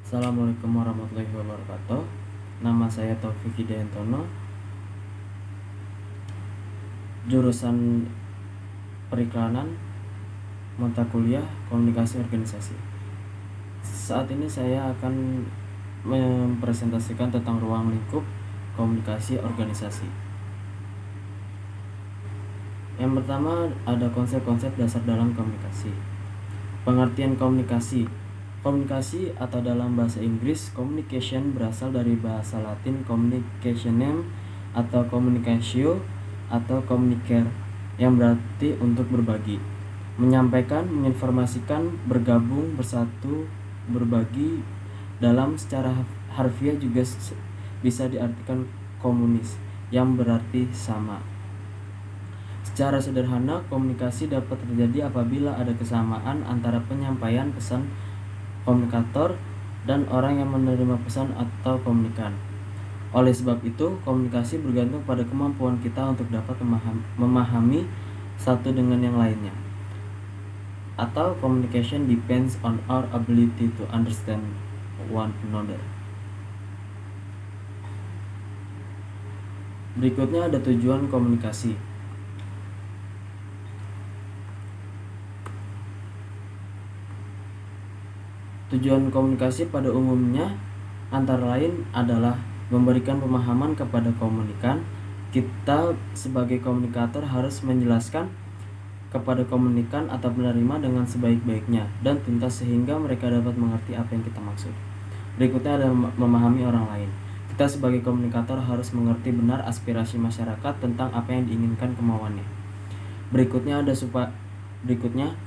Assalamualaikum warahmatullahi wabarakatuh. Nama saya Taufik Hidayantono, jurusan Periklanan, mata kuliah Komunikasi Organisasi. Saat ini saya akan mempresentasikan tentang ruang lingkup komunikasi organisasi. Yang pertama ada konsep-konsep dasar dalam komunikasi. Pengertian komunikasi. Komunikasi atau dalam bahasa Inggris communication berasal dari bahasa Latin communicationem atau communicatio atau communicare yang berarti untuk berbagi, menyampaikan, menginformasikan, bergabung, bersatu, berbagi. Dalam secara harfiah juga bisa diartikan komunis yang berarti sama. Secara sederhana, komunikasi dapat terjadi apabila ada kesamaan antara penyampaian pesan komunikator dan orang yang menerima pesan atau komunikan. Oleh sebab itu, komunikasi bergantung pada kemampuan kita untuk dapat memahami satu dengan yang lainnya. Atau communication depends on our ability to understand one another. Berikutnya ada tujuan komunikasi. Tujuan komunikasi pada umumnya antara lain adalah memberikan pemahaman kepada komunikan. Kita sebagai komunikator harus menjelaskan kepada komunikan atau penerima dengan sebaik-baiknya dan tuntas sehingga mereka dapat mengerti apa yang kita maksud. Berikutnya ada memahami orang lain. Kita sebagai komunikator harus mengerti benar aspirasi masyarakat tentang apa yang diinginkan kemauannya. Berikutnya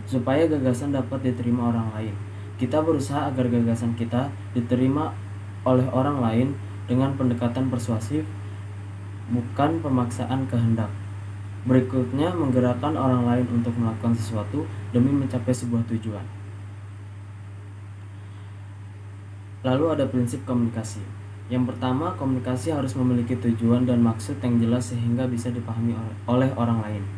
supaya gagasan dapat diterima orang lain. Kita berusaha agar gagasan kita diterima oleh orang lain dengan pendekatan persuasif, bukan pemaksaan kehendak. Berikutnya, menggerakkan orang lain untuk melakukan sesuatu demi mencapai sebuah tujuan. Lalu ada prinsip komunikasi. Yang pertama, komunikasi harus memiliki tujuan dan maksud yang jelas sehingga bisa dipahami oleh orang lain.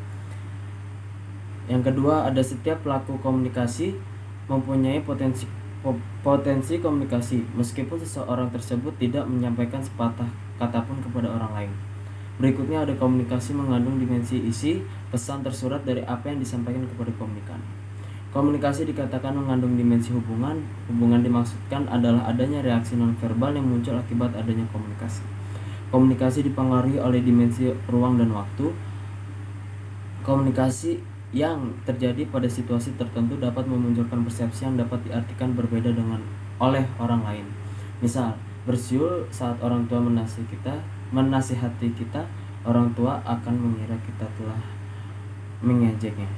Yang kedua, ada setiap pelaku komunikasi mempunyai potensi komunikasi meskipun seseorang tersebut tidak menyampaikan sepatah kata pun kepada orang lain. Berikutnya ada komunikasi mengandung dimensi isi pesan tersurat dari apa yang disampaikan kepada komunikan. Komunikasi dikatakan mengandung dimensi hubungan. Hubungan dimaksudkan adalah adanya reaksi nonverbal yang muncul akibat adanya komunikasi. Komunikasi dipengaruhi oleh dimensi ruang dan waktu. Komunikasi yang terjadi pada situasi tertentu dapat memunculkan persepsi yang dapat diartikan berbeda oleh orang lain. Misal, bersiul saat orang tua menasihati kita, orang tua akan mengira kita telah mengejeknya.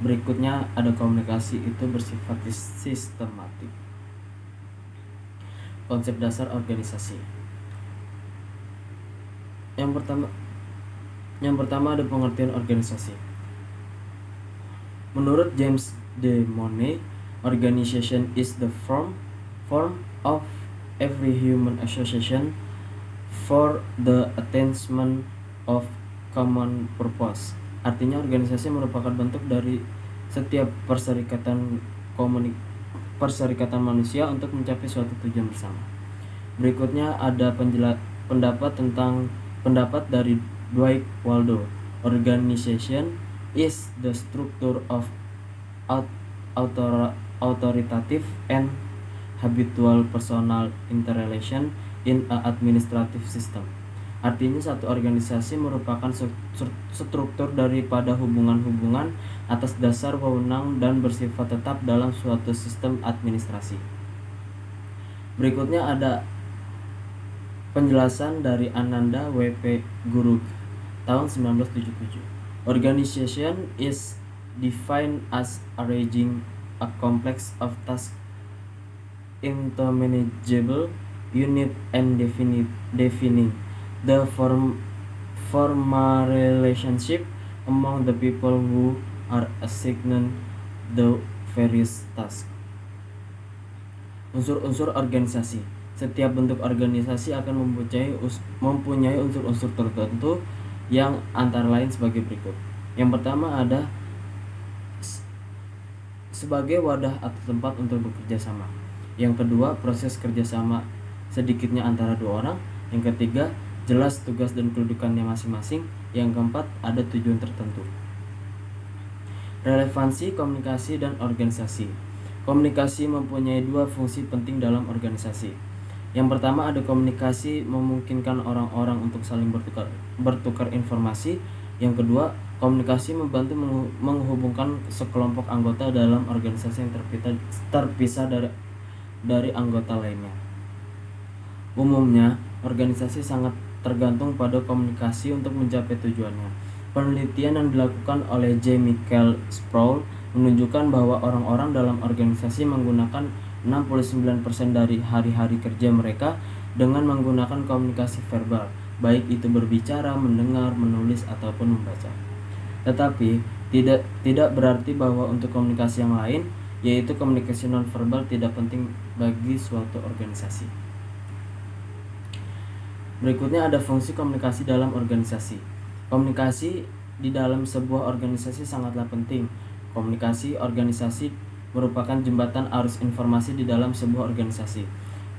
Berikutnya ada komunikasi itu bersifat sistematik. Konsep dasar organisasi. Yang pertama ada pengertian organisasi. Menurut James De Money, organization is the form of every human association for the attainment of common purpose. Artinya organisasi merupakan bentuk dari setiap perserikatan manusia untuk mencapai suatu tujuan bersama. Berikutnya ada pendapat dari Dwight Waldo. Organization is the structure of authoritative and habitual personal interrelation in a administrative system. Artinya satu organisasi merupakan struktur daripada hubungan-hubungan atas dasar wewenang dan bersifat tetap dalam suatu sistem administrasi. Berikutnya ada penjelasan dari Ananda W.P. Gurug tahun 1977. Organization is defined as arranging a complex of tasks into manageable unit and defining the formal relationship among the people who are assigned the various tasks. Unsur-unsur organisasi. Setiap bentuk organisasi akan mempunyai unsur-unsur tertentu yang antara lain sebagai berikut. Yang pertama ada sebagai wadah atau tempat untuk bekerja sama. Yang kedua, proses kerjasama sedikitnya antara dua orang. Yang ketiga, jelas tugas dan kedudukannya masing-masing. Yang keempat, ada tujuan tertentu. Relevansi komunikasi dan organisasi. Komunikasi mempunyai dua fungsi penting dalam organisasi. Yang pertama, ada komunikasi memungkinkan orang-orang untuk saling bertukar informasi. Yang kedua, komunikasi membantu menghubungkan sekelompok anggota dalam organisasi yang terpisah dari anggota lainnya. Umumnya, organisasi sangat tergantung pada komunikasi untuk mencapai tujuannya. Penelitian yang dilakukan oleh J. Michael Sproul menunjukkan bahwa orang-orang dalam organisasi menggunakan 69% dari hari-hari kerja mereka dengan menggunakan komunikasi verbal, baik itu berbicara, mendengar, menulis, ataupun membaca. Tetapi tidak berarti bahwa untuk komunikasi yang lain, yaitu komunikasi non-verbal, tidak penting bagi suatu organisasi. Berikutnya ada fungsi komunikasi dalam organisasi. Komunikasi di dalam sebuah organisasi sangatlah penting. Komunikasi organisasi merupakan jembatan arus informasi di dalam sebuah organisasi.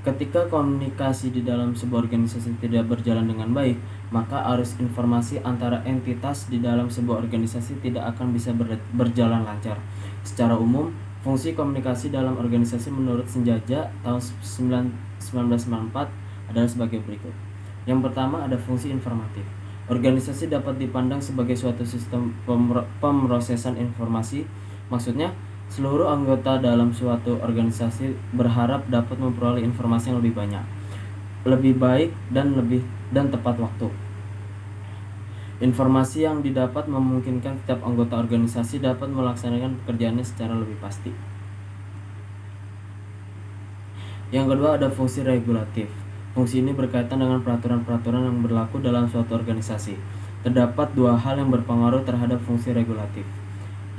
Ketika komunikasi di dalam sebuah organisasi tidak berjalan dengan baik, maka arus informasi antara entitas di dalam sebuah organisasi tidak akan bisa berjalan lancar. Secara umum, fungsi komunikasi dalam organisasi menurut Senjaja tahun 1994 adalah sebagai berikut. Yang pertama, ada fungsi informatif. Organisasi dapat dipandang sebagai suatu sistem pemrosesan informasi. Maksudnya, seluruh anggota dalam suatu organisasi berharap dapat memperoleh informasi yang lebih banyak, lebih baik, dan tepat waktu. Informasi yang didapat memungkinkan setiap anggota organisasi dapat melaksanakan pekerjaannya secara lebih pasti. Yang kedua, ada fungsi regulatif. Fungsi ini berkaitan dengan peraturan-peraturan yang berlaku dalam suatu organisasi. Terdapat dua hal yang berpengaruh terhadap fungsi regulatif.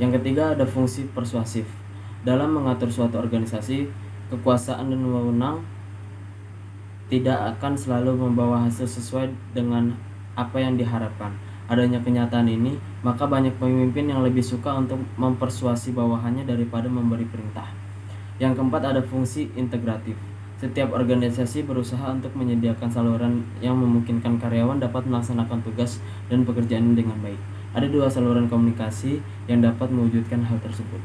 Yang ketiga, ada fungsi persuasif. Dalam mengatur suatu organisasi, kekuasaan dan wewenang tidak akan selalu membawa hasil sesuai dengan apa yang diharapkan. Adanya kenyataan ini, maka banyak pemimpin yang lebih suka untuk mempersuasi bawahannya daripada memberi perintah. Yang keempat, ada fungsi integratif. Setiap organisasi berusaha untuk menyediakan saluran yang memungkinkan karyawan dapat melaksanakan tugas dan pekerjaannya dengan baik. Ada dua saluran komunikasi yang dapat mewujudkan hal tersebut.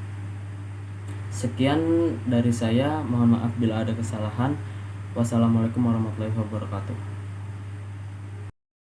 Sekian dari saya, mohon maaf bila ada kesalahan. Wassalamualaikum warahmatullahi wabarakatuh.